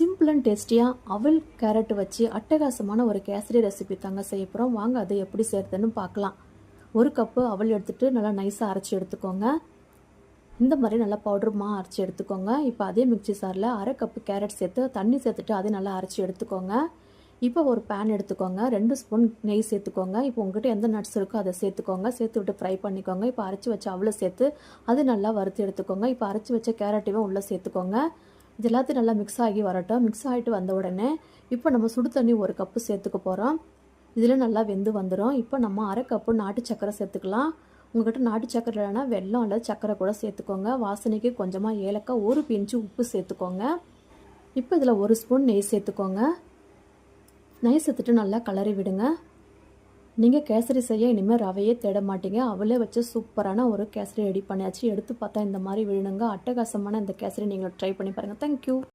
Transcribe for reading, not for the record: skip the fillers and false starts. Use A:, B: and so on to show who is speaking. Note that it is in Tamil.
A: சிம்பிள் அண்ட் டேஸ்டியாக அவல் கேரட் வச்சு அட்டகாசமான ஒரு கேசரி ரெசிபி தாங்க செய்ய போகிறோம். வாங்க அதை எப்படி செய்கிறதுன்னு பார்க்கலாம். ஒரு கப்பு அவல் எடுத்துகிட்டு நல்லா நைஸாக அரைச்சி எடுத்துக்கோங்க. இந்த மாதிரி நல்லா பவுடருமாக அரைச்சி எடுத்துக்கோங்க. இப்போ அதே மிக்சி சாரில் அரை கப்பு கேரட் சேர்த்து தண்ணி சேர்த்துட்டு அதை நல்லா அரைச்சி எடுத்துக்கோங்க. இப்போ ஒரு பேன் எடுத்துக்கோங்க. 2 ஸ்பூன் நெய் சேர்த்துக்கோங்க. இப்போ உங்கள்கிட்ட எந்த நட்ஸ் இருக்கோ அதை சேர்த்துக்கோங்க. சேர்த்து விட்டு ஃப்ரை பண்ணிக்கோங்க. இப்போ அரைச்சி வச்ச அவலை சேர்த்து அது நல்லா வறுத்து எடுத்துக்கோங்க. இப்போ அரைச்சி வச்ச கேரட்டையும் உள்ளே சேர்த்துக்கோங்க. இது எல்லாத்தையும் நல்லா மிக்ஸ் ஆகி வரட்டும். மிக்ஸ் ஆகிட்டு வந்த உடனே இப்போ நம்ம சுடு தண்ணி 1 கப்பு சேர்த்துக்க போகிறோம். இதில் நல்லா வெந்து வந்துடும். இப்போ நம்ம அரை கப்பு நாட்டு சக்கரை சேர்த்துக்கலாம். உங்கள்கிட்ட நாட்டு சக்கரை இல்லைன்னா வெல்லம் அல்லது சக்கரை கூட சேர்த்துக்கோங்க. வாசனைக்கு கொஞ்சமாக ஏலக்காய், 1 பிஞ்சு உப்பு சேர்த்துக்கோங்க. இப்போ இதில் 1 ஸ்பூன் நெய் சேர்த்துக்கோங்க. நெய் சேர்த்துட்டு நல்லா கலரி விடுங்க. நீங்கள் கேசரி செய்ய இனிமேல் ரவையே தேட மாட்டீங்க. அவளே வச்சு சூப்பரான ஒரு கேசரி ரெடி பண்ணியாச்சு. எடுத்து பார்த்தா இந்த மாதிரி விழுணுங்க. அட்டகாசமான இந்த கேசரி நீங்கள் ட்ரை பண்ணி பாருங்கள். தேங்க்யூ.